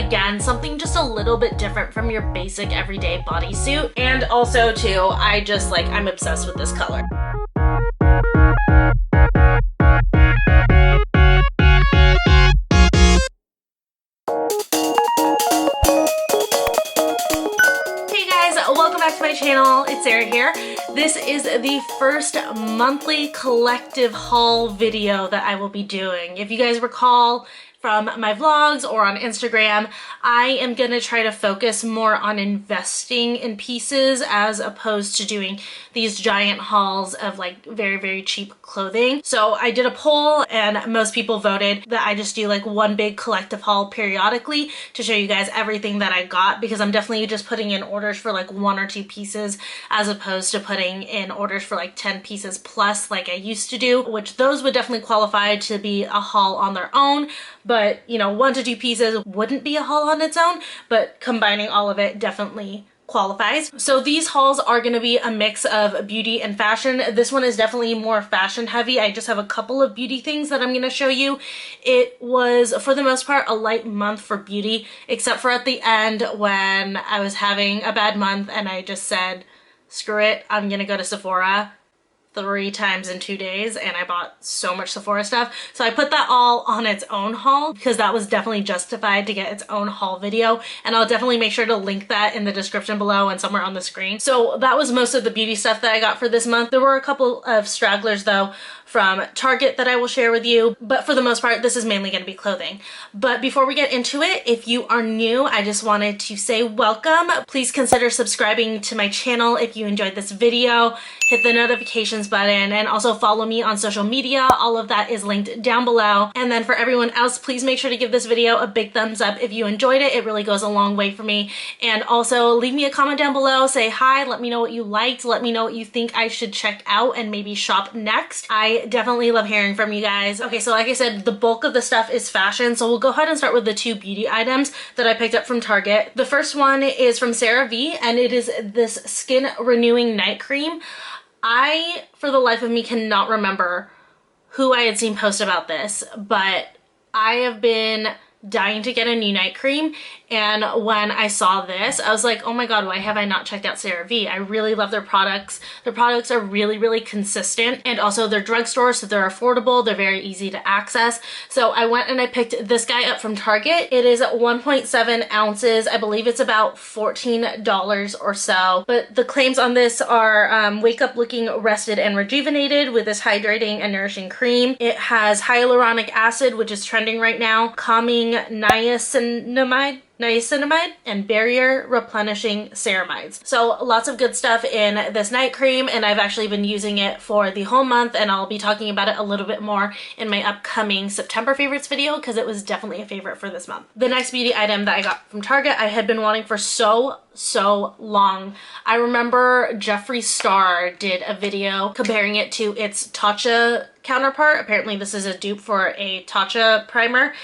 again, something just a little bit different from your basic everyday bodysuit. And also too, I'm obsessed with this color. Welcome back to my channel. It's Sarah here. This is the first monthly collective haul video that I will be doing. If you guys recall from my vlogs or on Instagram, I am gonna try to focus more on investing in pieces as opposed to doing these giant hauls of like very, very cheap clothing. So I did a poll and most people voted that I just do like one big collective haul periodically to show you guys everything that I got, because I'm definitely just putting in orders for like 1 or 2 pieces as opposed to putting in orders for like 10 pieces plus like I used to do, which those would definitely qualify to be a haul on their own. But you know, 1 to 2 pieces wouldn't be a haul on its own, but combining all of it definitely qualifies. So these hauls are going to be a mix of beauty and fashion. This one is definitely more fashion heavy. I just have a couple of beauty things that I'm going to show you. It was, for the most part, a light month for beauty, except for at the end when I was having a bad month and I just said, screw it, I'm going to go to Sephora 3 times in 2 days, and I bought so much Sephora stuff. So I put that all on its own haul because that was definitely justified to get its own haul video, and I'll definitely make sure to link that in the description below and somewhere on the screen. So that was most of the beauty stuff that I got for this month. There were a couple of stragglers though from Target that I will share with you, but for the most part this is mainly going to be clothing. But before we get into it, if you are new, I just wanted to say welcome. Please consider subscribing to my channel if you enjoyed this video. Hit the notifications button and also follow me on social media. All of that is linked down below. And then for everyone else, please make sure to give this video a big thumbs up if you enjoyed it. It really goes a long way for me. And also leave me a comment down below, say hi, let me know what you liked, let me know what you think I should check out and maybe shop next. I definitely love hearing from you guys. Okay, so like I said, the bulk of the stuff is fashion, so we'll go ahead and start with the 2 beauty items that I picked up from Target. The first one is from CeraVe, and it is this skin renewing night cream. I, for the life of me, cannot remember who I had seen post about this, but I have been dying to get a new night cream, and when I saw this I was like, oh my god, why have I not checked out CeraVe? I really love their products. Their products are really, really consistent, and also they're drugstore, so they're affordable, they're very easy to access. So I went and I picked this guy up from Target. It is 1.7 ounces. I believe it's about $14 or so, but the claims on this are wake up looking rested and rejuvenated with this hydrating and nourishing cream. It has hyaluronic acid, which is trending right now, calming niacinamide and barrier replenishing ceramides. So lots of good stuff in this night cream, and I've actually been using it for the whole month, and I'll be talking about it a little bit more in my upcoming September favorites video because it was definitely a favorite for this month. The next beauty item that I got from Target I had been wanting for so long. I remember Jeffree Star did a video comparing it to its Tatcha counterpart. Apparently this is a dupe for a Tatcha primer,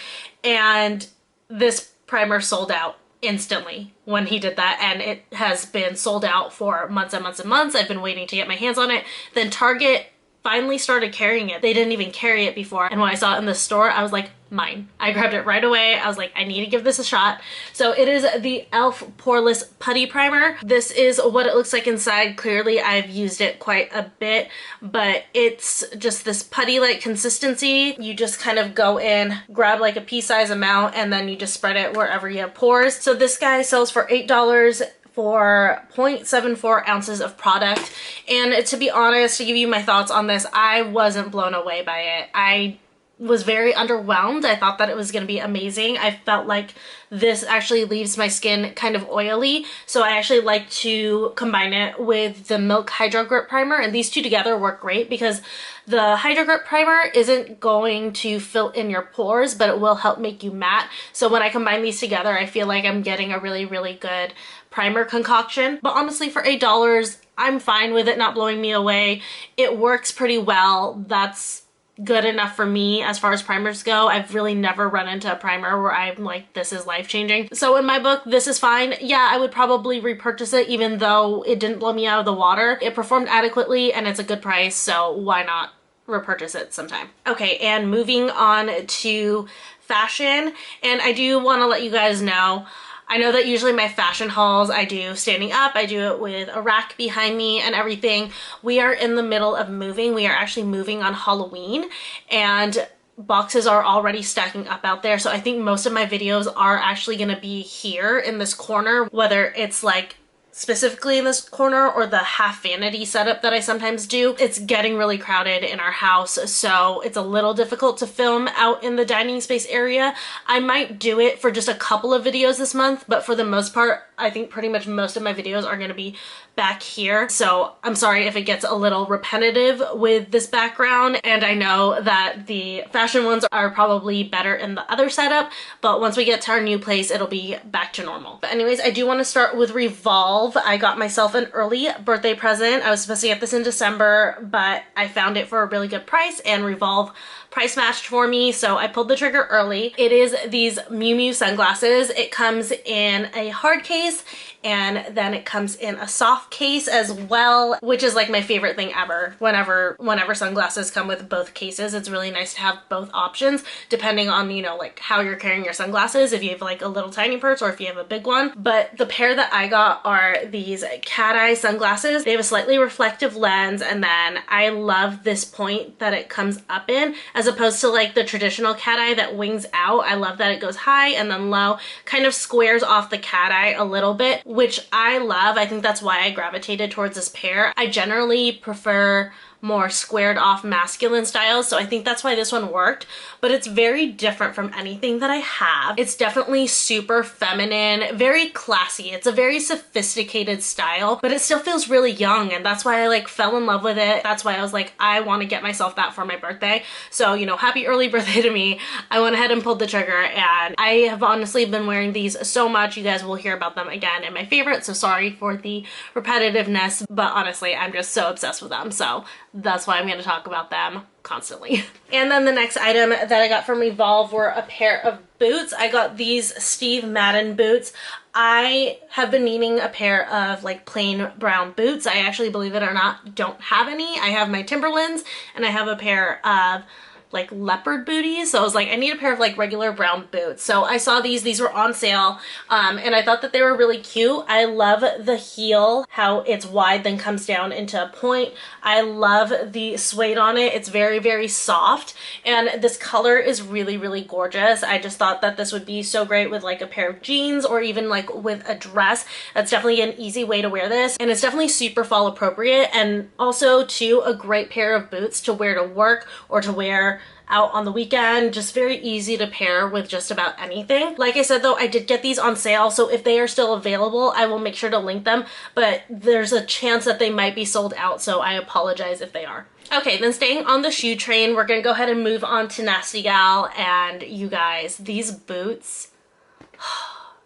and this primer sold out instantly when he did that, and it has been sold out for months and months and months. I've been waiting to get my hands on it. Then Target finally started carrying it. They didn't even carry it before, and when I saw it in the store I was like, mine. I grabbed it right away. I was like, I need to give this a shot. So it is the e.l.f. Poreless Putty Primer. This is what it looks like inside. Clearly I've used it quite a bit, but it's just this putty-like consistency. You just kind of go in, grab like a pea-size amount, and then you just spread it wherever you have pores. So this guy sells for $8 for 0.74 ounces of product. And to be honest, to give you my thoughts on this, I wasn't blown away by it. I was very underwhelmed. I thought that it was going to be amazing. I felt like this actually leaves my skin kind of oily, so I actually like to combine it with the Milk Hydro Grip Primer, and these two together work great because the Hydro Grip Primer isn't going to fill in your pores, but it will help make you matte. So when I combine these together, I feel like I'm getting a really, really good primer concoction. But honestly, for $8, I'm fine with it not blowing me away. It works pretty well. That's good enough for me as far as primers go. I've really never run into a primer where I'm like, this is life-changing. So in my book, this is fine. Yeah, I would probably repurchase it even though it didn't blow me out of the water. It performed adequately and it's a good price, so why not repurchase it sometime. Okay, and moving on to fashion, and I do want to let you guys know, I know that usually my fashion hauls I do standing up, I do it with a rack behind me and everything. We are in the middle of moving. We are actually moving on Halloween, and boxes are already stacking up out there. So I think most of my videos are actually going to be here in this corner, whether it's like specifically in this corner or the half vanity setup that I sometimes do. It's getting really crowded in our house, so it's a little difficult to film out in the dining space area. I might do it for just a couple of videos this month, but for the most part, I think pretty much most of my videos are going to be back here. So I'm sorry if it gets a little repetitive with this background, and I know that the fashion ones are probably better in the other setup, but once we get to our new place, it'll be back to normal. But anyways, I do want to start with Revolve. I got myself an early birthday present. I was supposed to get this in December, but I found it for a really good price, and Revolve price matched for me, so I pulled the trigger early. It is these Miu Miu sunglasses. It comes in a hard case, and then it comes in a soft case as well, which is like my favorite thing ever. Whenever sunglasses come with both cases, it's really nice to have both options depending on, you know, like how you're carrying your sunglasses, if you have like a little tiny purse or if you have a big one. But the pair that I got are these cat eye sunglasses. They have a slightly reflective lens, and then I love this point that it comes up in, as opposed to like the traditional cat eye that wings out. I love that it goes high and then low, kind of squares off the cat eye a little bit, which I love. I think that's why I gravitated towards this pair. I generally prefer more squared off masculine styles, so I think that's why this one worked, but it's very different from anything that I have. It's definitely super feminine, very classy. It's a very sophisticated style, but it still feels really young, and that's why I like fell in love with it. That's why I was like, I want to get myself that for my birthday. So, you know, happy early birthday to me. I went ahead and pulled the trigger, and I have honestly been wearing these so much. You guys will hear about them again in my favorites, so sorry for the repetitiveness, but honestly, I'm just so obsessed with them. So that's why I'm going to talk about them constantly. And then the next item that I got from Revolve were a pair of boots. I got these Steve Madden boots. I have been needing a pair of like plain brown boots. I actually, believe it or not, don't have any. I have my Timberlands, and I have a pair of like leopard booties. So I was like, I need a pair of like regular brown boots. So I saw these were on sale, and I thought that they were really cute. I love the heel, how it's wide then comes down into a point. I love the suede on it. It's very, very soft, and this color is really, really gorgeous. I just thought that this would be so great with like a pair of jeans or even like with a dress. That's definitely an easy way to wear this, and it's definitely super fall appropriate, and also too a great pair of boots to wear to work or to wear out on the weekend. Just very easy to pair with just about anything. Like I said though, I did get these on sale, so if they are still available, I will make sure to link them, but there's a chance that they might be sold out, so I apologize if they are. Okay, then staying on the shoe train, we're gonna go ahead and move on to Nasty Gal, and you guys, these boots,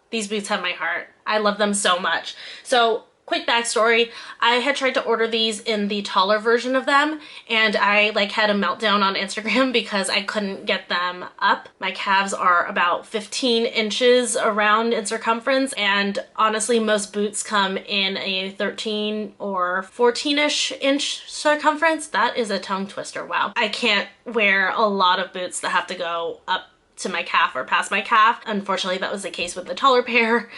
these boots have my heart. I love them so much. So quick backstory, I had tried to order these in the taller version of them, and I like had a meltdown on Instagram because I couldn't get them up. My calves are about 15 inches around in circumference, and honestly most boots come in a 13 or 14-ish inch circumference. That is a tongue twister, wow. I can't wear a lot of boots that have to go up to my calf or past my calf. Unfortunately, that was the case with the taller pair.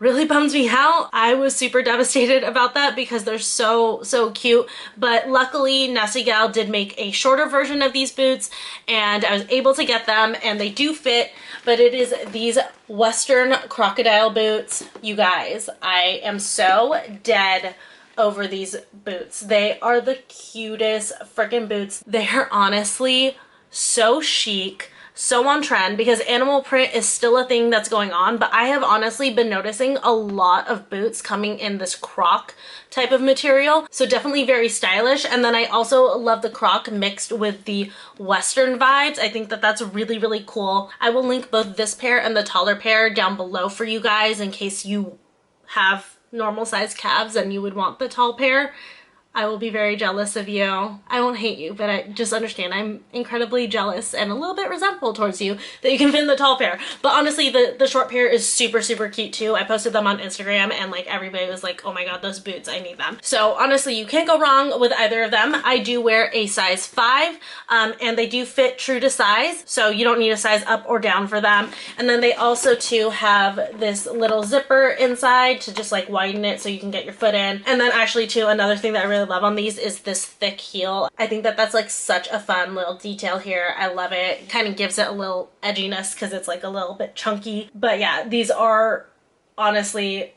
Really bums me out. I was super devastated about that because they're so cute, but luckily Nasty Gal did make a shorter version of these boots, and I was able to get them, and they do fit. But it is these Western crocodile boots. You guys, I am so dead over these boots. They are the cutest freaking boots. They're honestly so chic, so on trend, because animal print is still a thing that's going on, but I have honestly been noticing a lot of boots coming in this croc type of material, so definitely very stylish. And then I also love the croc mixed with the Western vibes. I think that that's really, really cool. I will link both this pair and the taller pair down below for you guys in case you have normal sized calves and you would want the tall pair. I will be very jealous of you. I won't hate you, but I just understand I'm incredibly jealous and a little bit resentful towards you that you can fit in the tall pair. But honestly, the short pair is super, super cute too. I posted them on Instagram and like everybody was like, oh my god, those boots, I need them. So honestly, you can't go wrong with either of them. I do wear a size 5 and they do fit true to size. So you don't need a size up or down for them. And then they also too have this little zipper inside to just like widen it so you can get your foot in. And then actually too, another thing that I really love on these is this thick heel. I think that that's like such a fun little detail here. I love it. It kind of gives it a little edginess because it's like a little bit chunky. But yeah, these are honestly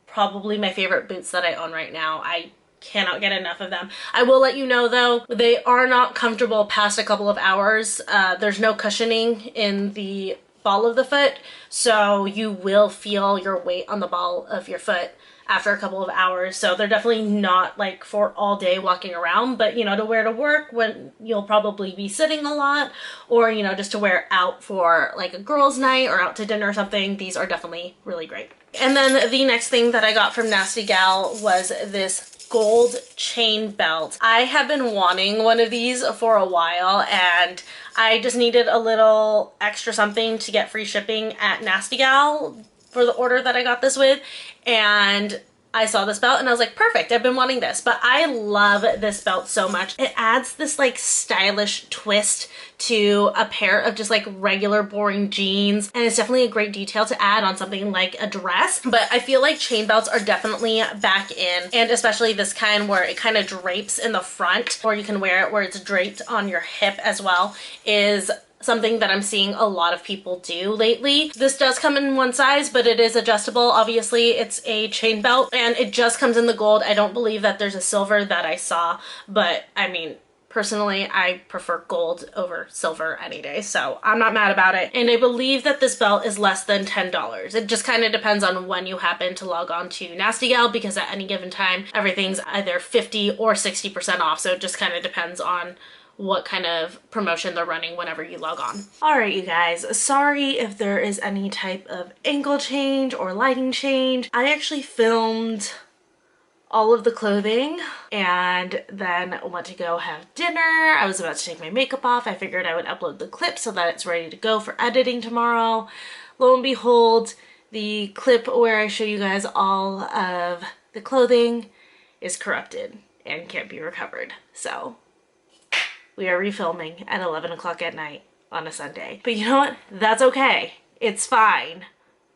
probably my favorite boots that I own right now. I cannot get enough of them. I will let you know though, they are not comfortable past a couple of hours. There's no cushioning in the ball of the foot, so you will feel your weight on the ball of your foot after a couple of hours. So they're definitely not like for all day walking around, but you know, to wear to work when you'll probably be sitting a lot, or you know, just to wear out for like a girls' night or out to dinner or something, these are definitely really great. And then the next thing that I got from Nasty Gal was this gold chain belt. I have been wanting one of these for a while and I just needed a little extra something to get free shipping at Nasty Gal for the order that I got this with, and I saw this belt and I was like, perfect, I've been wanting this. But I love this belt so much. It adds this like stylish twist to a pair of just like regular boring jeans, and it's definitely a great detail to add on something like a dress. But I feel like chain belts are definitely back in, and especially this kind where it kind of drapes in the front, or you can wear it where it's draped on your hip as well, is something that I'm seeing a lot of people do lately. This does come in one size, but it is adjustable. Obviously, it's a chain belt and it just comes in the gold. I don't believe that there's a silver that I saw, but I mean, personally, I prefer gold over silver any day, so I'm not mad about it. And I believe that this belt is less than $10. It just kind of depends on when you happen to log on to Nasty Gal, because at any given time, everything's either 50 or 60% off, so it just kind of depends on what kind of promotion they're running whenever you log on. All right, you guys, sorry if there is any type of angle change or lighting change. I actually filmed all of the clothing and then went to go have dinner. I was about to take my makeup off. I figured I would upload the clip so that it's ready to go for editing tomorrow. Lo and behold, the clip where I show you guys all of the clothing is corrupted and can't be recovered. So we are refilming at 11 o'clock at night on a Sunday. But you know what? That's okay. It's fine.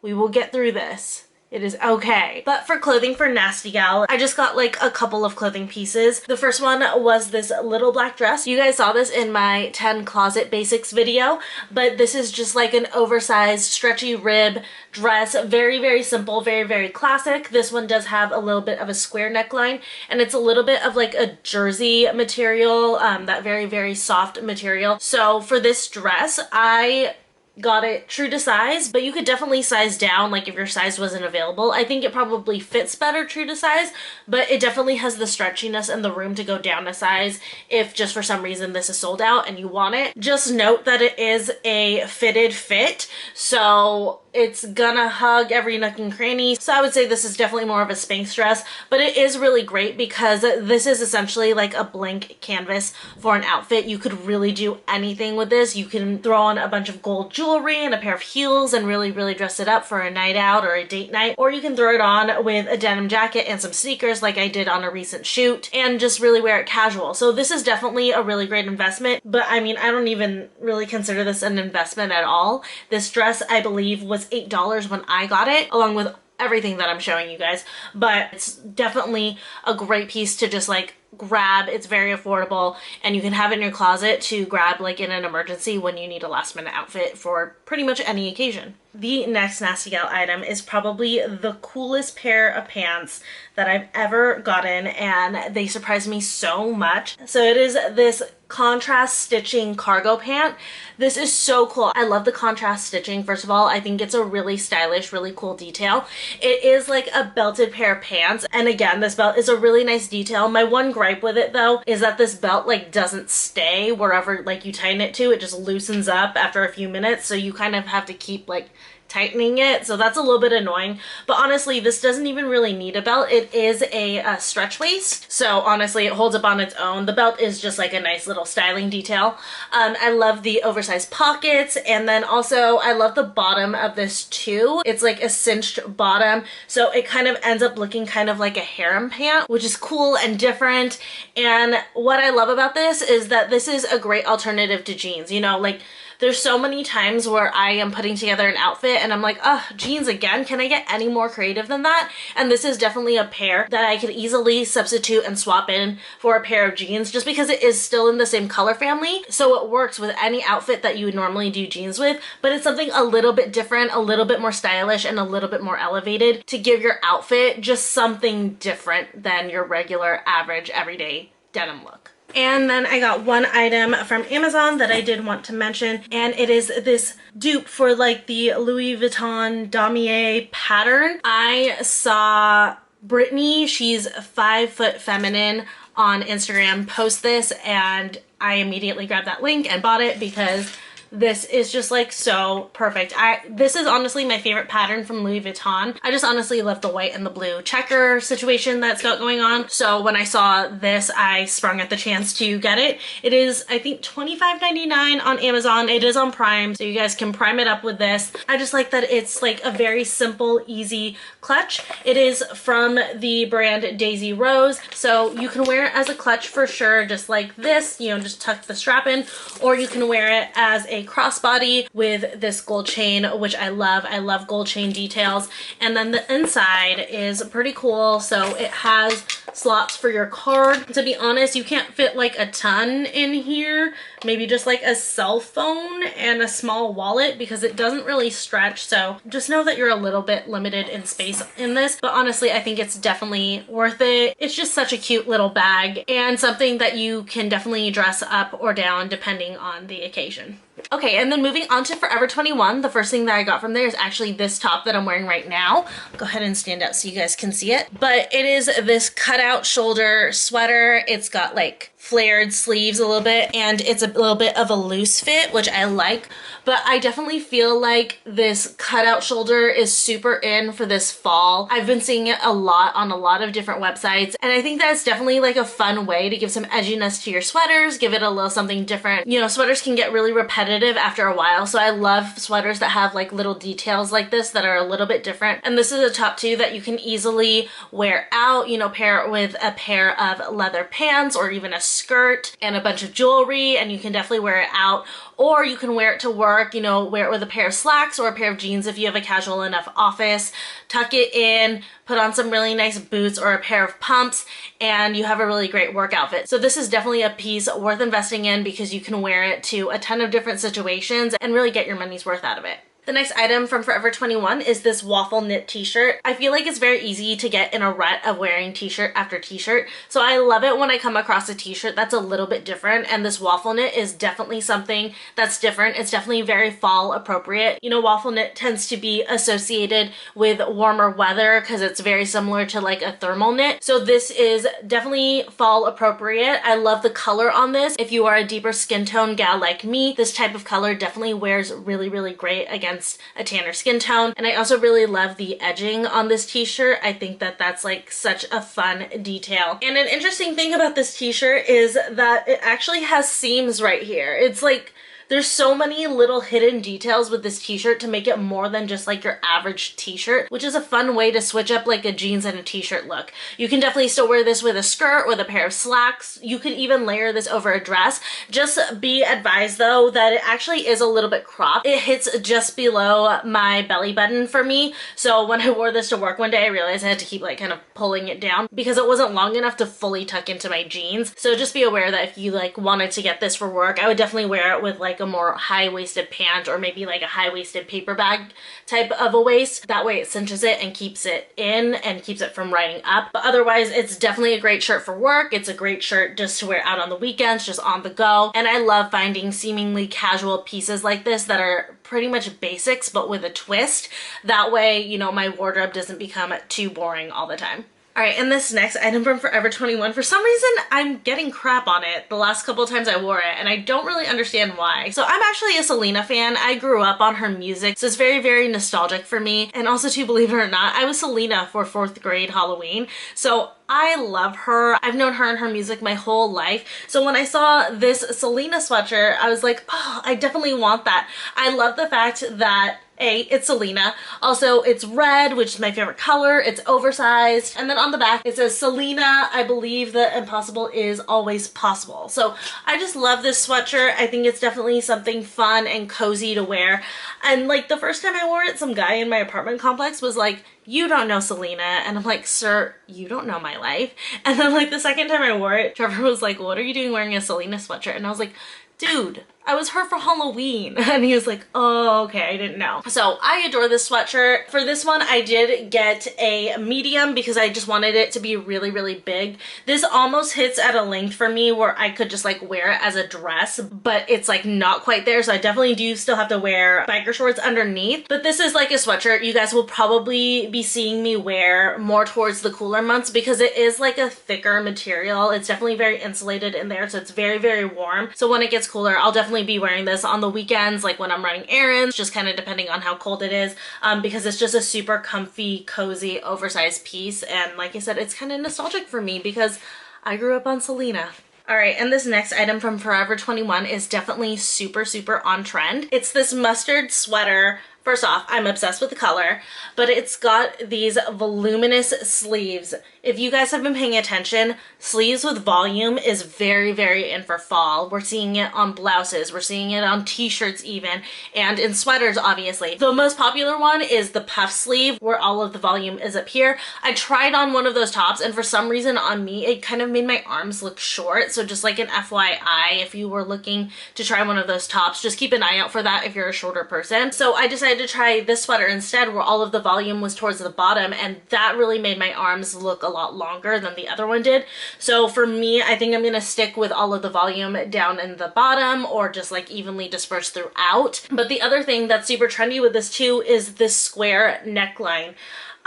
We will get through this. It is okay. But for clothing for Nasty Gal, I just got like a couple of clothing pieces. The first one was this little black dress. You guys saw this in my 10 closet basics video, but this is just like an oversized stretchy rib dress. Very, very simple, very, very classic. This one does have a little bit of a square neckline, and it's a little bit of like a jersey material, that very, very soft material. So for this dress, I got it true to size, but you could definitely size down, like if your size wasn't available. I think it probably fits better true to size, but it definitely has the stretchiness and the room to go down a size if just for some reason this is sold out and you want it. Just note that it is a fitted fit, so it's gonna hug every nook and cranny. So I would say this is definitely more of a Spanx dress, but it is really great because this is essentially like a blank canvas for an outfit. You could really do anything with this. You can throw on a bunch of gold jewelry and a pair of heels and really, really dress it up for a night out or a date night. Or you can throw it on with a denim jacket and some sneakers like I did on a recent shoot and just really wear it casual. So this is definitely a really great investment, but I mean, I don't even really consider this an investment at all. This dress, I believe, was $8 when I got it, along with everything that I'm showing you guys, but it's definitely a great piece to just like grab. It's very affordable and you can have it in your closet to grab like in an emergency when you need a last minute outfit for pretty much any occasion. The next Nasty Gal item is probably the coolest pair of pants that I've ever gotten, and they surprised me so much. So it is this contrast stitching cargo pant. This is so cool. I love the contrast stitching. First of all, I think it's a really stylish, really cool detail. It is like a belted pair of pants, and again, this belt is a really nice detail. My one gripe with it though is that this belt like doesn't stay wherever like you tighten it to. It just loosens up after a few minutes, so you kind of have to keep like tightening it, so that's a little bit annoying. But honestly, this doesn't even really need a belt. It is a stretch waist, so honestly it holds up on its own. The belt is just like a nice little styling detail. I love the oversized pockets, and then also I love the bottom of this too. It's like a cinched bottom, so it kind of ends up looking kind of like a harem pant, which is cool and different. And what I love about this is that this is a great alternative to jeans. You know, like there's so many times where I am putting together an outfit and I'm like, oh, jeans again? Can I get any more creative than that? And this is definitely a pair that I could easily substitute and swap in for a pair of jeans, just because it is still in the same color family. So it works with any outfit that you would normally do jeans with, but it's something a little bit different, a little bit more stylish, and a little bit more elevated to give your outfit just something different than your regular, average, everyday denim look. And then I got one item from Amazon that I did want to mention, and it is this dupe for like the Louis Vuitton damier pattern. I saw Brittany, she's 5 Foot Feminine on Instagram, post this, and I immediately grabbed that link and bought it because this is just like so perfect. This is honestly my favorite pattern from Louis Vuitton. I just honestly love the white and the blue checker situation that's got going on. So when I saw this, I sprung at the chance to get it. It is, I think, $25.99 on Amazon. It is on Prime, so you guys can prime it up with this. I just like that it's like a very simple, easy clutch. It is from the brand Daisy Rose, so you can wear it as a clutch for sure, just like this, you know, just tuck the strap in, or you can wear it as a crossbody with this gold chain, which I love. I love gold chain details. And then the inside is pretty cool. So it has slots for your card. To be honest, you can't fit like a ton in here. Maybe just like a cell phone and a small wallet, because it doesn't really stretch. So just know that you're a little bit limited in space in this. But honestly, I think it's definitely worth it. It's just such a cute little bag and something that you can definitely dress up or down depending on the occasion. Okay, and then moving on to Forever 21, the first thing that I got from there is actually this top that I'm wearing right now. I'll go ahead and stand out so you guys can see it. But it is this cutout shoulder sweater. It's got like flared sleeves a little bit, and it's a little bit of a loose fit, which I like. But I definitely feel like this cutout shoulder is super in for this fall. I've been seeing it a lot on a lot of different websites, and I think that's definitely like a fun way to give some edginess to your sweaters, give it a little something different. You know, sweaters can get really repetitive after a while, so I love sweaters that have like little details like this that are a little bit different. And this is a top too that you can easily wear out, you know, pair it with a pair of leather pants or even a skirt and a bunch of jewelry, and you can definitely wear it out. Or you can wear it to work, you know, wear it with a pair of slacks or a pair of jeans if you have a casual enough office. Tuck it in, put on some really nice boots or a pair of pumps, and you have a really great work outfit. So this is definitely a piece worth investing in because you can wear it to a ton of different situations and really get your money's worth out of it. The next item from Forever 21 is this waffle knit t-shirt. I feel like it's very easy to get in a rut of wearing t-shirt after t-shirt. So I love it when I come across a t-shirt that's a little bit different, and this waffle knit is definitely something that's different. It's definitely very fall appropriate. You know, waffle knit tends to be associated with warmer weather because it's very similar to like a thermal knit. So this is definitely fall appropriate. I love the color on this. If you are a deeper skin tone gal like me, this type of color definitely wears really, really great against a tanner skin tone. And I also really love the edging on this t-shirt. I think that that's like such a fun detail. And an interesting thing about this t-shirt is that it actually has seams right here. It's like there's so many little hidden details with this t-shirt to make it more than just like your average t-shirt, which is a fun way to switch up like a jeans and a t-shirt look. You can definitely still wear this with a skirt, with a pair of slacks. You could even layer this over a dress. Just be advised though that it actually is a little bit cropped. It hits just below my belly button for me. So when I wore this to work one day, I realized I had to keep like kind of pulling it down because it wasn't long enough to fully tuck into my jeans. So just be aware that if you like wanted to get this for work, I would definitely wear it with like a more high-waisted pant or maybe like a high-waisted paper bag type of a waist. That way it cinches it and keeps it in and keeps it from riding up. But otherwise, it's definitely a great shirt for work. It's a great shirt just to wear out on the weekends, just on the go. And I love finding seemingly casual pieces like this that are pretty much basics but with a twist. That way, you know, my wardrobe doesn't become too boring all the time. All right, and this next item from Forever 21, for some reason, I'm getting crap on it the last couple of times I wore it, and I don't really understand why. So I'm actually a Selena fan. I grew up on her music, so it's very, very nostalgic for me. And also, too, believe it or not, I was Selena for 4th grade Halloween. So I love her. I've known her and her music my whole life. So when I saw this Selena sweatshirt, I was like, oh, I definitely want that. I love the fact that it's Selena. Also, it's red, which is my favorite color. It's oversized. And then on the back, it says, Selena, I believe the impossible is always possible. So I just love this sweatshirt. I think it's definitely something fun and cozy to wear. And like the first time I wore it, some guy in my apartment complex was like, you don't know Selena. And I'm like, sir, you don't know my life. And then like the second time I wore it, Trevor was like, what are you doing wearing a Selena sweatshirt? And I was like, dude, I was her for Halloween. And he was like, oh, okay, I didn't know. So I adore this sweatshirt. For this one, I did get a medium because I just wanted it to be really, really big. This almost hits at a length for me where I could just like wear it as a dress, but it's like not quite there. So I definitely do still have to wear biker shorts underneath. But this is like a sweatshirt you guys will probably be seeing me wear more towards the cooler months because it is like a thicker material. It's definitely very insulated in there. So it's very, very warm. So when it gets cooler, I'll definitely be wearing this on the weekends, like when I'm running errands, just kind of depending on how cold it is, because it's just a super comfy, cozy, oversized piece. And like I said, it's kind of nostalgic for me because I grew up on Selena. All right, and this next item from Forever 21 is definitely super, super on trend. It's this mustard sweater. First off, I'm obsessed with the color, but it's got these voluminous sleeves. If you guys have been paying attention, sleeves with volume is very, very in for fall. We're seeing it on blouses, we're seeing it on t-shirts even, and in sweaters, obviously. The most popular one is the puff sleeve, where all of the volume is up here. I tried on one of those tops, and for some reason on me, it kind of made my arms look short. So just like an FYI, if you were looking to try one of those tops, just keep an eye out for that if you're a shorter person. So I decided to try this sweater instead, where all of the volume was towards the bottom, and that really made my arms look a lot longer than the other one did. So for me, I think I'm gonna stick with all of the volume down in the bottom, or just like evenly dispersed throughout. But the other thing that's super trendy with this too is this square neckline.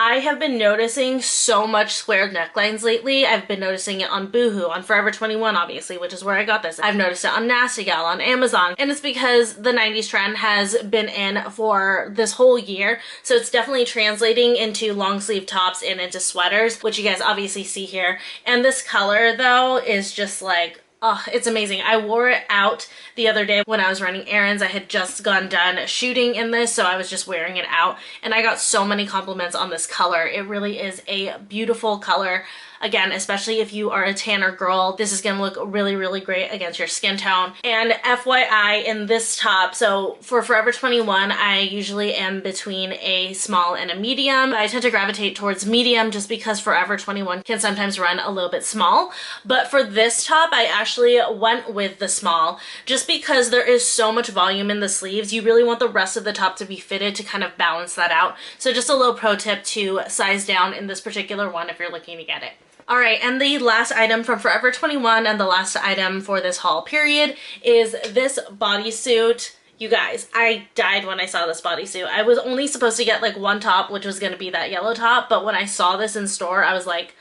I have been noticing so much squared necklines lately. I've been noticing it on Boohoo, on Forever 21 obviously, which is where I got this. I've noticed it on Nasty Gal, on Amazon, and it's because the 90s trend has been in for this whole year. So it's definitely translating into long sleeve tops and into sweaters, which you guys obviously see here. And this color though is just like, oh, it's amazing. I wore it out the other day when I was running errands. I had just gone done shooting in this, so I was just wearing it out, and I got so many compliments on this color. It really is a beautiful color. Again, especially if you are a tanner girl, this is gonna look really, really great against your skin tone. And FYI, in this top, so for Forever 21, I usually am between a small and a medium. I tend to gravitate towards medium just because Forever 21 can sometimes run a little bit small. But for this top, I actually went with the small just because there is so much volume in the sleeves. You really want the rest of the top to be fitted to kind of balance that out. So just a little pro tip to size down in this particular one if you're looking to get it. All right, and the last item from Forever 21 and the last item for this haul period is this bodysuit. You guys, I died when I saw this bodysuit. I was only supposed to get like one top, which was gonna be that yellow top, but when I saw this in store, I was like,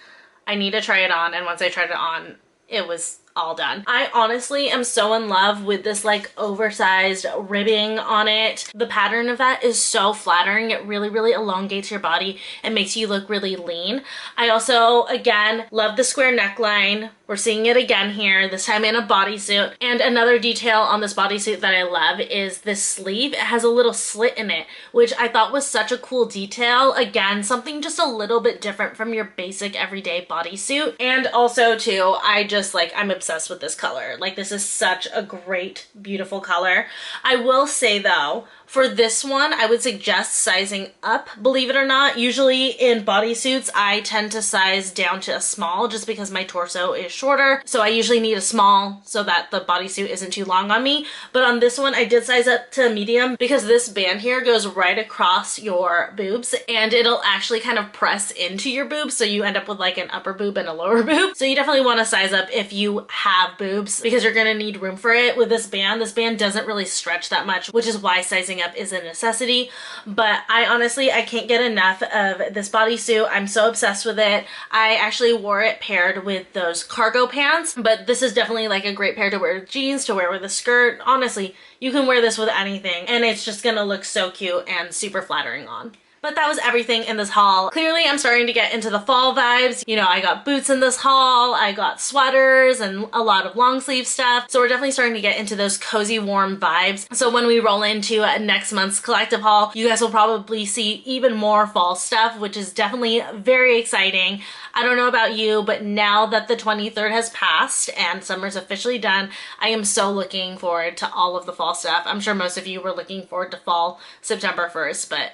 I need to try it on, and once I tried it on, it was all done. I honestly am so in love with this like oversized ribbing on it. The pattern of that is so flattering. It really, really elongates your body and makes you look really lean. I also, again, love the square neckline. We're seeing it again here, this time in a bodysuit. And another detail on this bodysuit that I love is this sleeve. It has a little slit in it, which I thought was such a cool detail. Again, something just a little bit different from your basic everyday bodysuit. And also too, I'm obsessed with this color. Like, this is such a great, beautiful color. I will say though, for this one, I would suggest sizing up, believe it or not. Usually in bodysuits, I tend to size down to a small just because my torso is shorter. So I usually need a small so that the bodysuit isn't too long on me. But on this one, I did size up to a medium because this band here goes right across your boobs and it'll actually kind of press into your boobs. So you end up with like an upper boob and a lower boob. So you definitely want to size up if you have boobs because you're going to need room for it with this band. This band doesn't really stretch that much, which is why sizing dressing up is a necessity, but I honestly can't get enough of this bodysuit. I'm so obsessed with it. I actually wore it paired with those cargo pants, but this is definitely like a great pair to wear with jeans, to wear with a skirt. Honestly, you can wear this with anything and it's just gonna look so cute and super flattering on. But that was everything in this haul. Clearly, I'm starting to get into the fall vibes. You know, I got boots in this haul, I got sweaters and a lot of long sleeve stuff. So we're definitely starting to get into those cozy, warm vibes. So when we roll into next month's collective haul, you guys will probably see even more fall stuff, which is definitely very exciting. I don't know about you, but now that the 23rd has passed and summer's officially done, I am so looking forward to all of the fall stuff. I'm sure most of you were looking forward to fall September 1st, but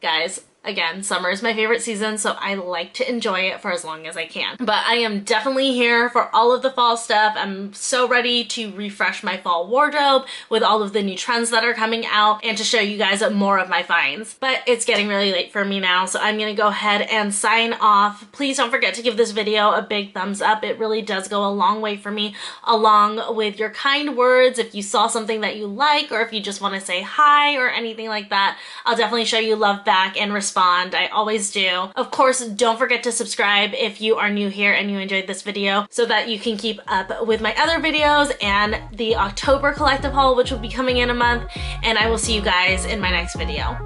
guys, again, summer is my favorite season, so I like to enjoy it for as long as I can. But I am definitely here for all of the fall stuff. I'm so ready to refresh my fall wardrobe with all of the new trends that are coming out and to show you guys more of my finds. But it's getting really late for me now, so I'm gonna go ahead and sign off. Please don't forget to give this video a big thumbs up. It really does go a long way for me, along with your kind words. If you saw something that you like, or if you just want to say hi or anything like that, I'll definitely show you love back and respond. I always do. Of course, don't forget to subscribe if you are new here and you enjoyed this video so that you can keep up with my other videos and the October collective haul, which will be coming in a month. And I will see you guys in my next video.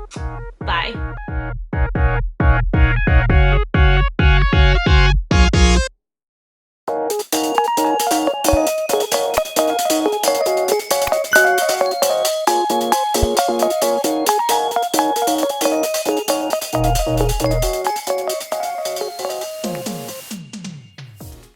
Bye.